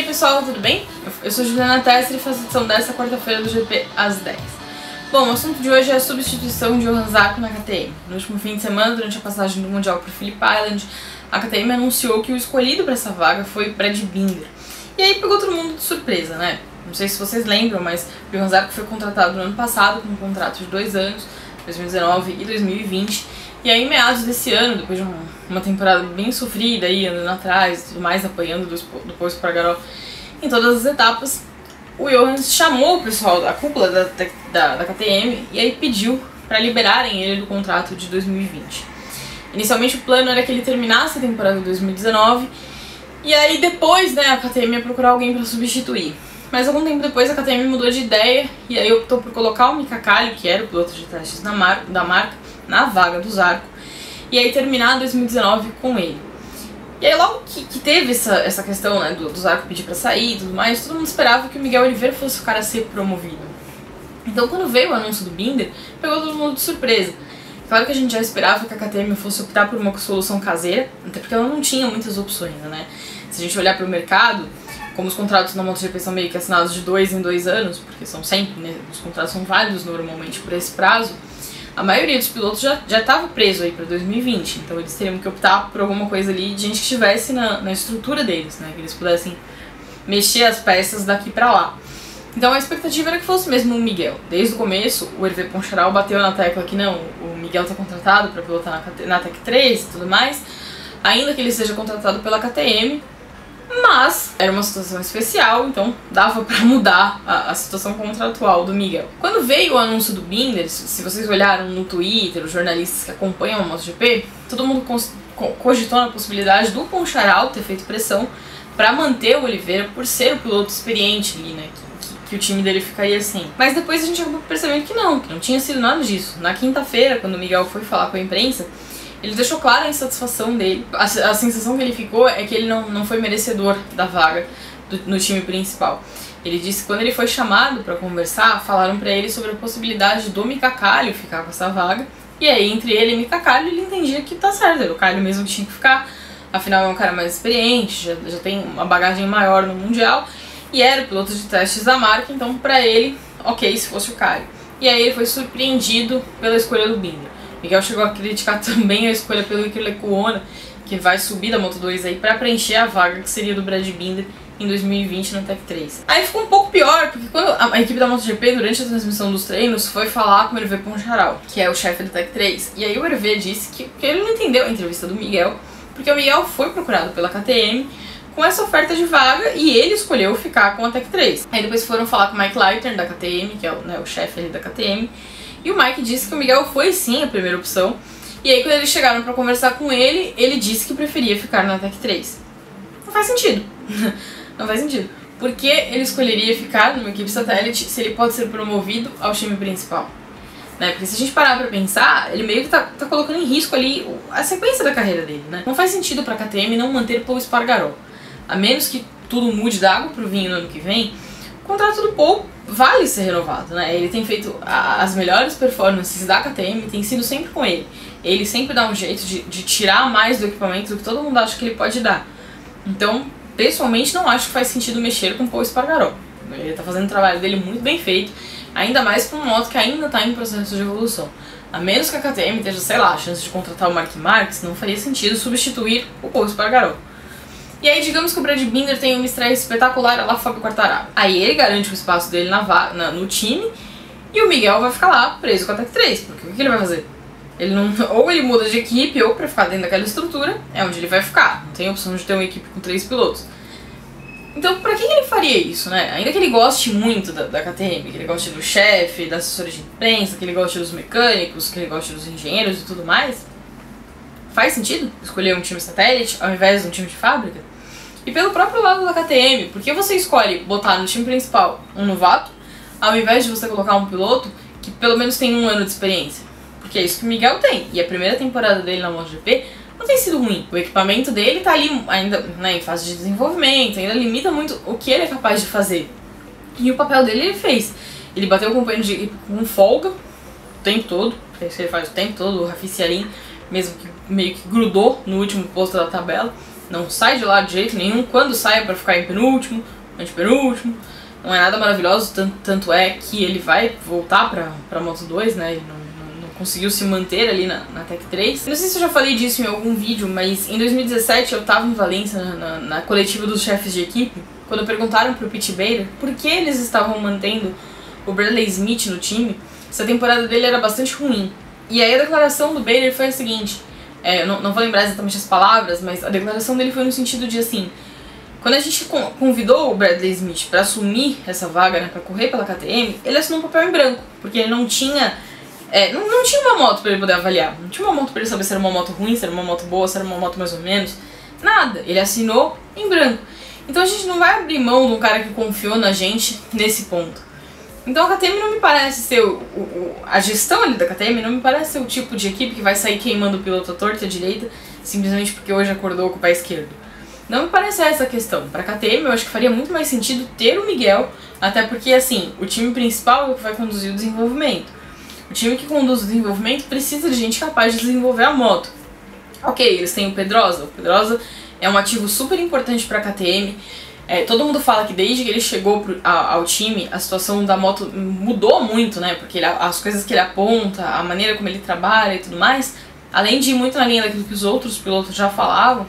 pessoal, tudo bem? Eu sou Juliana Tesser e faço a edição desta quarta-feira do GP às 10. Bom, o assunto de hoje é a substituição de Johann Zarco na KTM. No último fim de semana, durante a passagem do Mundial para o Phillip Island, a KTM anunciou que o escolhido para essa vaga foi Brad Binder. E aí pegou todo mundo de surpresa, né? Não sei se vocês lembram, mas o Johann Zarco foi contratado no ano passado com um contrato de 2 anos, 2019 e 2020. E aí, em meados desse ano, depois de uma temporada bem sofrida, aí, andando atrás e tudo mais, apanhando do Pol Espargaró em todas as etapas, o Johann chamou o pessoal da cúpula da KTM e aí pediu para liberarem ele do contrato de 2020. Inicialmente o plano era que ele terminasse a temporada de 2019 e aí depois, né, a KTM ia procurar alguém para substituir. Mas algum tempo depois a KTM mudou de ideia e aí optou por colocar o Mika Kallio, que era o piloto de testes da marca, na vaga do Zarco, e aí terminar 2019 com ele. E aí logo que teve essa questão, né, do Zarco pedir pra sair e tudo mais, todo mundo esperava que o Miguel Oliveira fosse o cara a ser promovido. Então quando veio o anúncio do Binder, pegou todo mundo de surpresa. Claro que a gente já esperava que a KTM fosse optar por uma solução caseira, até porque ela não tinha muitas opções, né? Se a gente olhar para o mercado, como os contratos na MotoGP são meio que assinados de 2 em 2 anos, porque são sempre, né, os contratos são válidos normalmente por esse prazo, a maioria dos pilotos já estava preso aí para 2020, então eles teriam que optar por alguma coisa ali de gente que estivesse na estrutura deles, né, que eles pudessem mexer as peças daqui para lá. Então a expectativa era que fosse mesmo o Miguel. Desde o começo, o Hervé Poncharal bateu na tecla que não, o Miguel está contratado para pilotar na Tech 3 e tudo mais, ainda que ele seja contratado pela KTM, mas era uma situação especial, então dava pra mudar a situação contratual do Miguel. Quando veio o anúncio do Binder, se vocês olharam no Twitter, os jornalistas que acompanham a MotoGP, todo mundo cogitou na possibilidade do Poncharal ter feito pressão pra manter o Oliveira por ser o piloto experiente ali, né, que o time dele ficaria assim. Mas depois a gente acabou percebendo que não tinha sido nada disso. Na quinta-feira, quando o Miguel foi falar com a imprensa, ele deixou clara a insatisfação dele. A sensação que ele ficou é que ele não foi merecedor da vaga no time principal. Ele disse que quando ele foi chamado para conversar, falaram para ele sobre a possibilidade do Mika Kallio ficar com essa vaga. E aí, entre ele e Mika Kallio, ele entendia que tá certo, era o Kallio mesmo que tinha que ficar. Afinal, é um cara mais experiente, já tem uma bagagem maior no Mundial. E era o piloto de testes da marca, então para ele, ok, se fosse o Kallio. E aí ele foi surpreendido pela escolha do Binder. Miguel chegou a criticar também a escolha pelo Iker Lecuona, que vai subir da Moto2 aí pra preencher a vaga que seria do Brad Binder em 2020 na Tech 3. Aí ficou um pouco pior, porque quando a equipe da MotoGP, durante a transmissão dos treinos, foi falar com o Hervé Poncharal, que é o chefe da Tech 3, e aí o Hervé disse que ele não entendeu a entrevista do Miguel, porque o Miguel foi procurado pela KTM com essa oferta de vaga e ele escolheu ficar com a Tech 3. Aí depois foram falar com o Mike Leitner da KTM, que é o chefe ali da KTM, e o Mike disse que o Miguel foi sim a primeira opção. E aí quando eles chegaram pra conversar com ele, ele disse que preferia ficar na Tech 3. Não faz sentido. Não faz sentido. Por que ele escolheria ficar numa equipe satélite se ele pode ser promovido ao time principal? Né? Porque se a gente parar pra pensar, ele meio que tá colocando em risco ali a sequência da carreira dele, né? Não faz sentido pra KTM não manter Pol Espargaró. A menos que tudo mude da água pro vinho no ano que vem, o contrato do Pol vale ser renovado, né? Ele tem feito as melhores performances da KTM, tem sido sempre com ele. Ele sempre dá um jeito de tirar mais do equipamento do que todo mundo acha que ele pode dar. Então, pessoalmente, não acho que faz sentido mexer com o Pol Espargaró. Ele tá fazendo o trabalho dele muito bem feito, ainda mais para uma moto que ainda tá em processo de evolução. A menos que a KTM esteja, sei lá, a chance de contratar o Mark Marques, não faria sentido substituir o Pol Espargaró. E aí, digamos que o Brad Binder tem uma estreia espetacular lá Fábio Quartararo. Aí ele garante o espaço dele no time e o Miguel vai ficar lá preso com a Tech 3. Porque o que ele vai fazer? Ele não, ou ele muda de equipe ou pra ficar dentro daquela estrutura é onde ele vai ficar. Não tem opção de ter uma equipe com 3 pilotos. Então, pra que ele faria isso, né? Ainda que ele goste muito da KTM, que ele goste do chefe, da assessoria de imprensa, que ele goste dos mecânicos, que ele goste dos engenheiros e tudo mais, faz sentido escolher um time satélite ao invés de um time de fábrica? E pelo próprio lado da KTM, por que você escolhe botar no time principal um novato, ao invés de você colocar um piloto que pelo menos tem 1 ano de experiência? Porque é isso que o Miguel tem, e a primeira temporada dele na MotoGP não tem sido ruim. O equipamento dele tá ali ainda, né, em fase de desenvolvimento, ainda limita muito o que ele é capaz de fazer. E o papel dele ele fez. Ele bateu o companheiro de equipe com folga o tempo todo, é isso que ele faz o tempo todo, o Raffi Sierim, mesmo que meio que grudou no último posto da tabela. Não sai de lá de jeito nenhum, quando sai é pra ficar em penúltimo, antepenúltimo, não é nada maravilhoso, tanto é que ele vai voltar pra Moto 2, né, ele não conseguiu se manter ali na Tech 3. Não sei se eu já falei disso em algum vídeo, mas em 2017 eu tava em Valência, na coletiva dos chefes de equipe, quando perguntaram pro Pete Beirer por que eles estavam mantendo o Bradley Smith no time, se a temporada dele era bastante ruim. E aí a declaração do Beirer foi a seguinte, eu não vou lembrar exatamente as palavras, mas a declaração dele foi no sentido de assim, quando a gente convidou o Bradley Smith para assumir essa vaga, né, para correr pela KTM, ele assinou um papel em branco, porque ele não tinha não tinha uma moto para ele poder avaliar, não tinha uma moto para ele saber se era uma moto ruim, se era uma moto boa, se era uma moto mais ou menos, nada, ele assinou em branco. Então a gente não vai abrir mão de um cara que confiou na gente nesse ponto. Então a KTM não me parece ser a gestão ali da KTM não me parece ser o tipo de equipe que vai sair queimando o piloto à torta e à direita simplesmente porque hoje acordou com o pé esquerdo. Não me parece essa a questão. Para a KTM eu acho que faria muito mais sentido ter o Miguel, até porque assim, o time principal é o que vai conduzir o desenvolvimento. O time que conduz o desenvolvimento precisa de gente capaz de desenvolver a moto. Ok, eles têm o Pedrosa. O Pedrosa é um ativo super importante para a KTM. Todo mundo fala que desde que ele chegou ao time, a situação da moto mudou muito, né? Porque as coisas que ele aponta, a maneira como ele trabalha e tudo mais, além de ir muito na linha daquilo que os outros pilotos já falavam,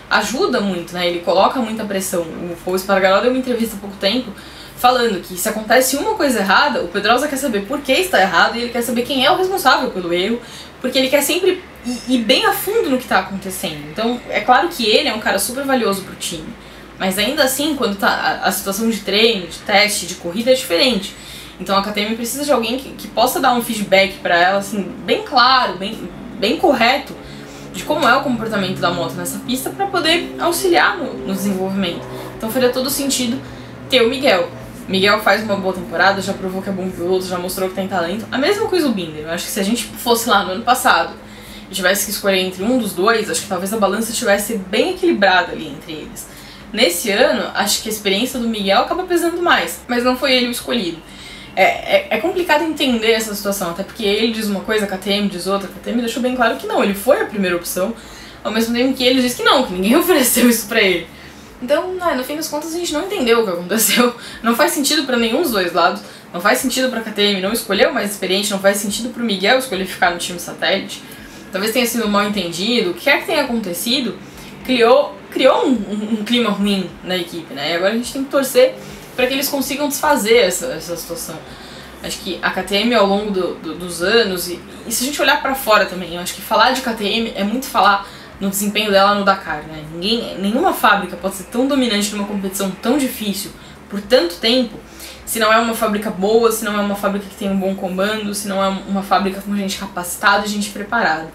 ajuda muito, né? Ele coloca muita pressão. O Paul Espargaró deu uma entrevista há pouco tempo falando que se acontece uma coisa errada, o Pedrosa quer saber por que está errado e ele quer saber quem é o responsável pelo erro, porque ele quer sempre ir bem a fundo no que está acontecendo. Então, é claro que ele é um cara super valioso pro time. Mas ainda assim, quando tá a situação de treino, de teste, de corrida é diferente. Então a KTM precisa de alguém que possa dar um feedback pra ela, assim, bem claro, bem correto, de como é o comportamento da moto nessa pista pra poder auxiliar no desenvolvimento. Então faria todo sentido ter o Miguel. Miguel faz uma boa temporada, já provou que é bom piloto, já mostrou que tem talento. A mesma coisa o Binder. Eu acho que se a gente fosse lá no ano passado e tivesse que escolher entre um dos dois, acho que talvez a balança estivesse bem equilibrada ali entre eles. Nesse ano, acho que a experiência do Miguel acaba pesando mais, mas não foi ele o escolhido. É complicado entender essa situação, até porque ele diz uma coisa, a KTM diz outra, a KTM deixou bem claro que não, ele foi a primeira opção, ao mesmo tempo que ele diz que não, que ninguém ofereceu isso pra ele. Então, no fim das contas, a gente não entendeu o que aconteceu, não faz sentido pra nenhum dos dois lados, não faz sentido pra KTM não escolher o mais experiente, não faz sentido pro Miguel escolher ficar no time satélite, talvez tenha sido mal entendido, o que quer que tenha acontecido, criou um clima ruim na equipe, né? E agora a gente tem que torcer para que eles consigam desfazer essa situação. Acho que a KTM ao longo dos anos, e se a gente olhar para fora também, eu acho que falar de KTM é muito falar no desempenho dela no Dakar, né? Nenhuma fábrica pode ser tão dominante numa competição tão difícil por tanto tempo, se não é uma fábrica boa, se não é uma fábrica que tem um bom comando, se não é uma fábrica com gente capacitada e gente preparada.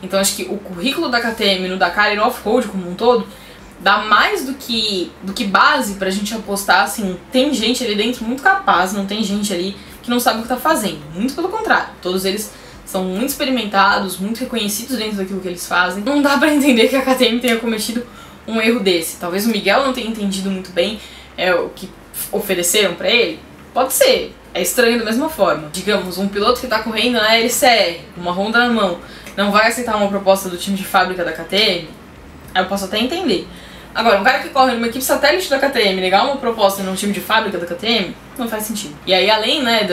Então acho que o currículo da KTM no Dakar e no off-road como um todo dá mais do que base pra gente apostar, assim, tem gente ali dentro muito capaz, não tem gente ali que não sabe o que tá fazendo. Muito pelo contrário, todos eles são muito experimentados, muito reconhecidos dentro daquilo que eles fazem. Não dá pra entender que a KTM tenha cometido um erro desse. Talvez o Miguel não tenha entendido muito bem o que ofereceram pra ele. Pode ser, é estranho da mesma forma. Digamos, um piloto que tá correndo na LCR, com uma Honda na mão, não vai aceitar uma proposta do time de fábrica da KTM, eu posso até entender. Agora, um cara que corre numa equipe satélite da KTM negar uma proposta num time de fábrica da KTM, não faz sentido. E aí, além, né,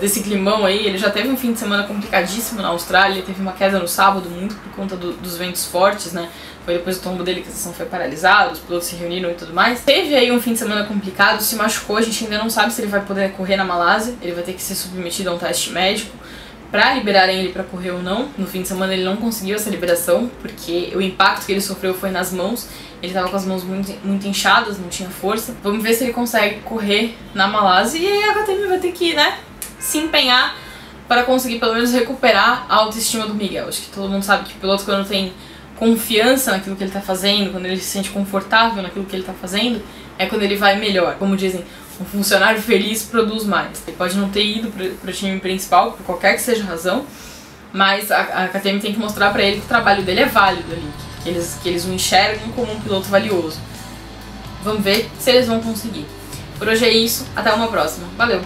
desse climão aí, ele já teve um fim de semana complicadíssimo na Austrália, teve uma queda no sábado, muito por conta dos ventos fortes, né, foi depois do tombo dele que a sessão foi paralisada, os pilotos se reuniram e tudo mais. Teve aí um fim de semana complicado, se machucou, a gente ainda não sabe se ele vai poder correr na Malásia, ele vai ter que ser submetido a um teste médico pra liberarem ele pra correr ou não. No fim de semana ele não conseguiu essa liberação, porque o impacto que ele sofreu foi nas mãos, ele tava com as mãos muito inchadas, não tinha força. Vamos ver se ele consegue correr na Malásia, e aí a KTM vai ter que, né, se empenhar para conseguir pelo menos recuperar a autoestima do Miguel. Acho que todo mundo sabe que o piloto, quando tem confiança naquilo que ele tá fazendo, quando ele se sente confortável naquilo que ele tá fazendo, é quando ele vai melhor. Como dizem, um funcionário feliz produz mais. Ele pode não ter ido pro time principal, por qualquer que seja a razão, mas a KTM tem que mostrar pra ele que o trabalho dele é válido ali, que eles o enxergam como um piloto valioso. Vamos ver se eles vão conseguir. Por hoje é isso, até uma próxima. Valeu!